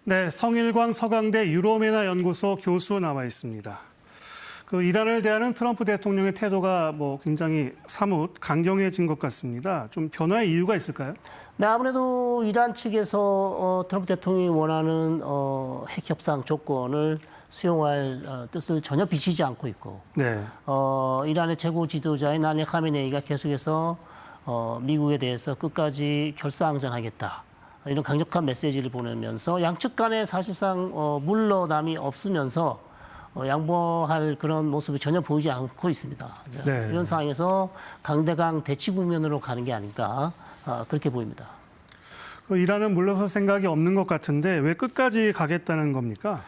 네, 성일광 서강대 유로메나 연구소 교수 나와 있습니다. 이란을 대하는 트럼프 대통령의 태도가 굉장히 사뭇 강경해진 것 같습니다. 좀 변화의 이유가 있을까요? 네, 아무래도 이란 측에서 트럼프 대통령이 원하는 핵 협상 조건을 수용할 뜻을 전혀 비치지 않고 있고, 네. 이란의 최고 지도자인 알리 카메네이가 계속해서 미국에 대해서 끝까지 결사항전하겠다, 이런 강력한 메시지를 보내면서 양측 간에 사실상 물러남이 없으면서 양보할 그런 모습이 전혀 보이지 않고 있습니다. 네. 이런 상황에서 강대강 대치 국면으로 가는 게 아닐까, 그렇게 보입니다. 이란은 물러설 생각이 없는 것 같은데 왜 끝까지 가겠다는 겁니까?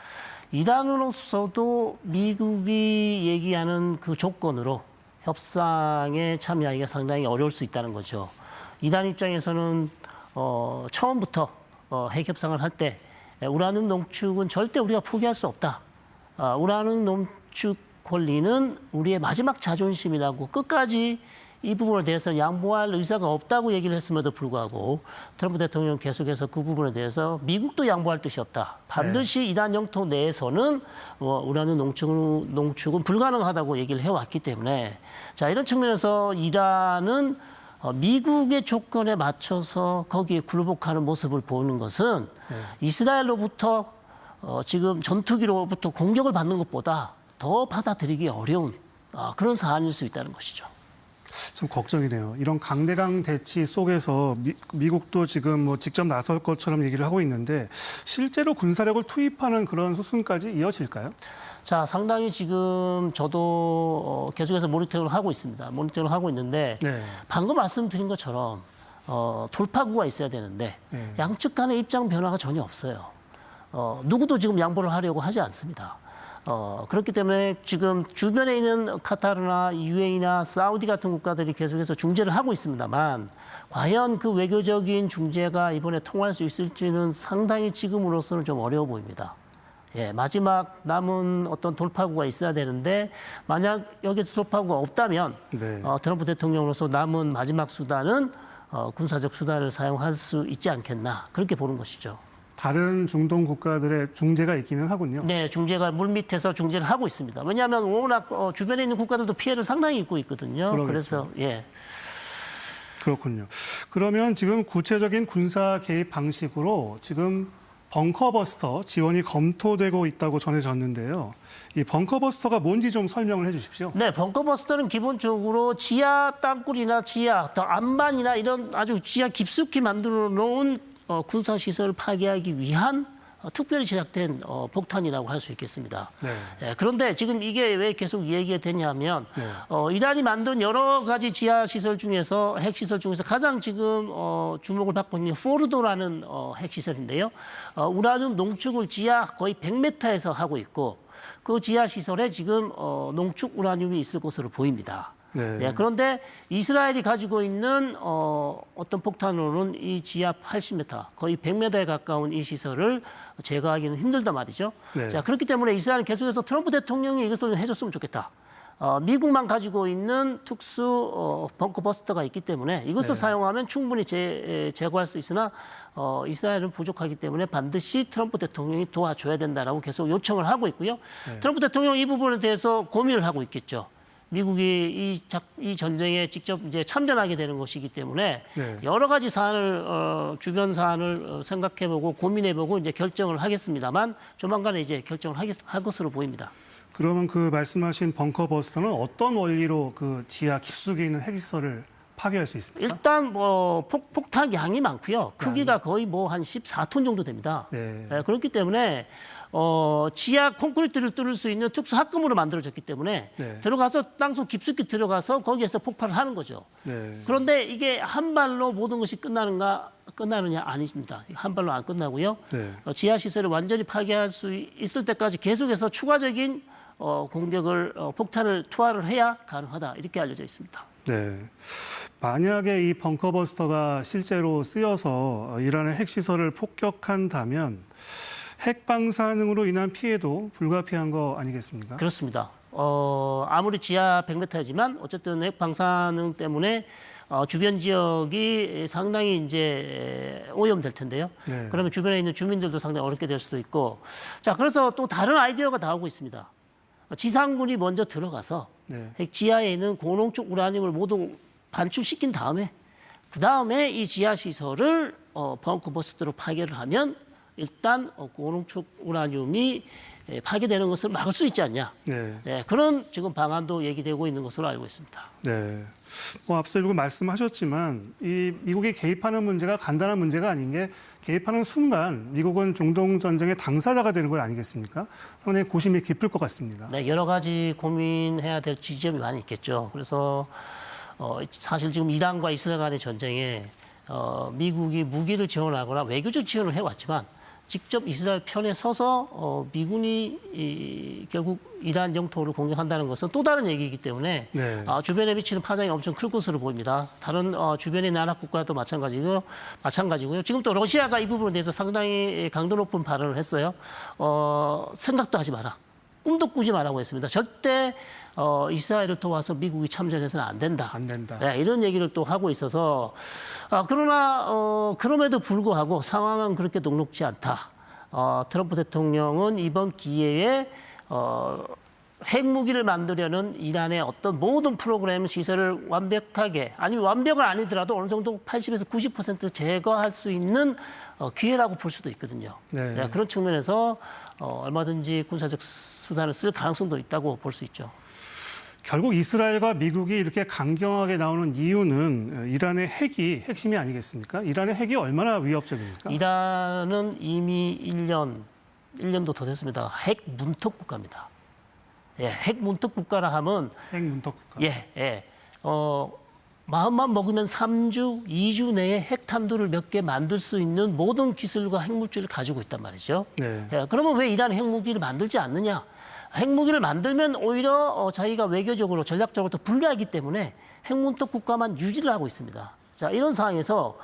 이란으로서도 미국이 얘기하는 그 조건으로 협상에 참여하기가 상당히 어려울 수 있다는 거죠. 이란 입장에서는 처음부터 핵 협상을 할 때 우라늄 농축은 절대 우리가 포기할 수 없다. 우라늄 농축 권리는 우리의 마지막 자존심이라고 끝까지 이 부분에 대해서 양보할 의사가 없다고 얘기를 했음에도 불구하고 트럼프 대통령은 계속해서 그 부분에 대해서 미국도 양보할 뜻이 없다. 반드시 이란 영토 내에서는 우라늄 농축은 불가능하다고 얘기를 해왔기 때문에, 자, 이런 측면에서 이란은 미국의 조건에 맞춰서 거기에 굴복하는 모습을 보는 것은 이스라엘로부터 지금 전투기로부터 공격을 받는 것보다 더 받아들이기 어려운 그런 사안일 수 있다는 것이죠. 좀 걱정이네요. 이런 강대강 대치 속에서 미국도 지금 직접 나설 것처럼 얘기를 하고 있는데 실제로 군사력을 투입하는 그런 수순까지 이어질까요? 자, 상당히 지금 저도 계속해서 모니터링을 하고 있습니다. 모니터링을 하고 있는데 네. 방금 말씀드린 것처럼 돌파구가 있어야 되는데 양측 간의 입장 변화가 전혀 없어요. 누구도 지금 양보를 하려고 하지 않습니다. 그렇기 때문에 지금 주변에 있는 카타르나 UAE나 사우디 같은 국가들이 계속해서 중재를 하고 있습니다만 과연 그 외교적인 중재가 이번에 통할 수 있을지는 상당히 지금으로서는 좀 어려워 보입니다. 예, 마지막 남은 어떤 돌파구가 있어야 되는데 만약 여기서 돌파구가 없다면 네. 트럼프 대통령으로서 남은 마지막 수단은 군사적 수단을 사용할 수 있지 않겠나, 그렇게 보는 것이죠. 다른 중동 국가들의 중재가 있기는 하군요. 네, 중재가 물밑에서 중재를 하고 있습니다. 왜냐하면 워낙 주변에 있는 국가들도 피해를 상당히 입고 있거든요. 그러겠죠. 그래서 예. 그렇군요. 그러면 지금 구체적인 군사 개입 방식으로 지금 벙커버스터 지원이 검토되고 있다고 전해졌는데요. 이 벙커버스터가 뭔지 좀 설명을 해 주십시오. 네, 벙커버스터는 기본적으로 지하 땅굴이나 지하, 더 안반이나 이런 아주 지하 깊숙이 만들어 놓은 군사시설을 파괴하기 위한 특별히 제작된 폭탄이라고 할 수 있겠습니다. 네. 예, 그런데 지금 이게 왜 계속 얘기가 되냐면 네. 이란이 만든 여러 가지 지하시설 중에서 핵시설 중에서 가장 지금 주목을 받고 있는 포르도라는 핵시설인데요. 우라늄 농축을 지하 거의 100m에서 하고 있고 그 지하시설에 지금 농축 우라늄이 있을 것으로 보입니다. 네. 네, 그런데 이스라엘이 가지고 있는 어떤 폭탄으로는 이 지하 80m, 거의 100m에 가까운 이 시설을 제거하기는 힘들단 말이죠. 네. 자, 그렇기 때문에 이스라엘은 계속해서 트럼프 대통령이 이것을 해줬으면 좋겠다. 미국만 가지고 있는 특수 벙커버스터가 있기 때문에 이것을 사용하면 충분히 제거할 수 있으나 이스라엘은 부족하기 때문에 반드시 트럼프 대통령이 도와줘야 된다라고 계속 요청을 하고 있고요. 트럼프 대통령 이 부분에 대해서 고민을 하고 있겠죠. 미국이 이 전쟁에 직접 이제 참전하게 되는 것이기 때문에 여러 가지 사안을 주변 사안을 생각해보고 고민해보고 이제 결정을 하겠습니다만 조만간에 이제 결정을 할 것으로 보입니다. 그러면 그 말씀하신 벙커버스터는 어떤 원리로 그 지하 깊숙이 있는 핵시설을 파괴할 수 있습니까? 일단 폭탄 양이 많고요. 크기가 거의 한 14톤 정도 됩니다. 네. 그렇기 때문에 지하 콘크리트를 뚫을 수 있는 특수 합금으로 만들어졌기 때문에 들어가서 땅속 깊숙이 들어가서 거기에서 폭발을 하는 거죠. 네. 그런데 이게 한 발로 모든 것이 끝나느냐 아닙니다. 한 발로 안 끝나고요. 지하 시설을 완전히 파괴할 수 있을 때까지 계속해서 추가적인 공격을 폭탄을 투하를 해야 가능하다, 이렇게 알려져 있습니다. 네. 만약에 이 벙커버스터가 실제로 쓰여서 이란의 핵시설을 폭격한다면 핵 방사능으로 인한 피해도 불가피한 거 아니겠습니까? 그렇습니다. 아무리 지하 100m이지만 어쨌든 핵 방사능 때문에 주변 지역이 상당히 이제 오염될 텐데요. 네. 그러면 주변에 있는 주민들도 상당히 어렵게 될 수도 있고. 자, 그래서 또 다른 아이디어가 나오고 있습니다. 지상군이 먼저 들어가서 네. 핵 지하에 있는 고농축 우라늄을 모두 반출시킨 다음에 그 다음에 이 지하 시설을 벙커버스트로 파괴를 하면 일단 고농축 우라늄이 파괴되는 것을 막을 수 있지 않냐. 네. 네, 그런 지금 방안도 얘기되고 있는 것으로 알고 있습니다. 네. 앞서 일부 말씀하셨지만 이 미국이 개입하는 문제가 간단한 문제가 아닌 게 개입하는 순간 미국은 중동 전쟁의 당사자가 되는 거 아니겠습니까? 상당히 고심이 깊을 것 같습니다. 네, 여러 가지 고민해야 될 지점이 많이 있겠죠. 그래서 사실 지금 이란과 이스라엘 간의 전쟁에 미국이 무기를 지원하거나 외교적 지원을 해왔지만 직접 이스라엘 편에 서서 미군이 결국 이란 영토를 공격한다는 것은 또 다른 얘기이기 때문에 네. 주변에 미치는 파장이 엄청 클 것으로 보입니다. 다른 주변의 나라 국가도 마찬가지고요. 지금 또 러시아가 이 부분에 대해서 상당히 강도 높은 발언을 했어요. 생각도 하지 마라. 꿈도 꾸지 말라고 했습니다. 절대 이스라엘을 도와서 미국이 참전해서는 안 된다. 안 된다. 네, 이런 얘기를 또 하고 있어서 그러나 그럼에도 불구하고 상황은 그렇게 녹록지 않다. 트럼프 대통령은 이번 기회에 핵무기를 만들려는 이란의 어떤 모든 프로그램 시설을 완벽하게 아니면 완벽은 아니더라도 어느 정도 80에서 90% 제거할 수 있는 기회라고 볼 수도 있거든요. 네. 네, 그런 측면에서 얼마든지 군사적 수단을 쓸 가능성도 있다고 볼 수 있죠. 결국 이스라엘과 미국이 이렇게 강경하게 나오는 이유는 이란의 핵이 핵심이 아니겠습니까? 이란의 핵이 얼마나 위협적입니까? 이란은 이미 1년도 더 됐습니다. 핵 문턱 국가입니다. 예, 핵 문턱 국가라 하면 핵 문턱 국가. 예. 마음만 먹으면 3주, 2주 내에 핵탄두를 몇 개 만들 수 있는 모든 기술과 핵물질을 가지고 있단 말이죠. 네. 예, 그러면 왜 이란이 핵무기를 만들지 않느냐? 핵무기를 만들면 오히려 자기가 외교적으로 전략적으로 더 불리하기 때문에 핵문턱 국가만 유지를 하고 있습니다. 자, 이런 상황에서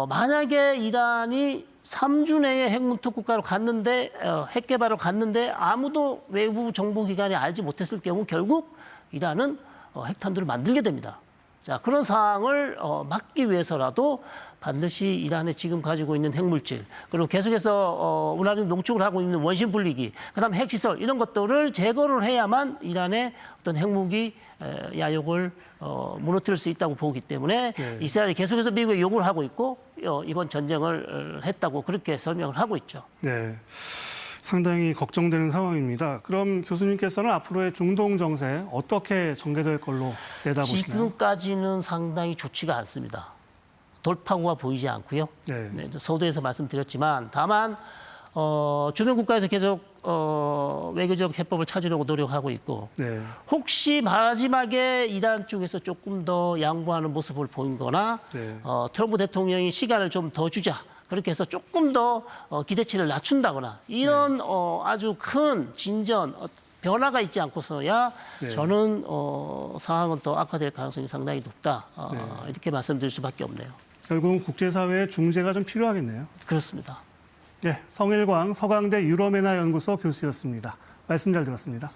만약에 이란이 3주 내에 핵문턱 국가로 갔는데 핵 개발을 갔는데 아무도 외부 정보기관이 알지 못했을 경우 결국 이란은 핵탄두를 만들게 됩니다. 자, 그런 상황을 막기 위해서라도 반드시 이란에 지금 가지고 있는 핵물질, 그리고 계속해서 우라늄 농축을 하고 있는 원심 분리기, 그다음 핵시설 이런 것들을 제거를 해야만 이란의 어떤 핵무기 야욕을 무너뜨릴 수 있다고 보기 때문에 네. 이스라엘이 계속해서 미국에 요구를 하고 있고 이번 전쟁을 했다고 그렇게 설명을 하고 있죠. 네. 상당히 걱정되는 상황입니다. 그럼 교수님께서는 앞으로의 중동 정세 어떻게 전개될 걸로 내다보시나요? 지금까지는 상당히 좋지가 않습니다. 돌파구가 보이지 않고요. 네. 네, 서두에서 말씀드렸지만 다만 주변 국가에서 계속 외교적 해법을 찾으려고 노력하고 있고 네. 혹시 마지막에 이란 쪽에서 조금 더 양보하는 모습을 보이거나 네. 트럼프 대통령이 시간을 좀 더 주자. 그렇게 해서 조금 더 기대치를 낮춘다거나 이런 아주 큰 진전, 변화가 있지 않고서야 네. 저는 상황은 더 악화될 가능성이 상당히 높다. 네. 이렇게 말씀드릴 수밖에 없네요. 결국은 국제사회의 중재가 좀 필요하겠네요. 그렇습니다. 네, 성일광 서강대 유럽연화 연구소 교수였습니다. 말씀 잘 들었습니다.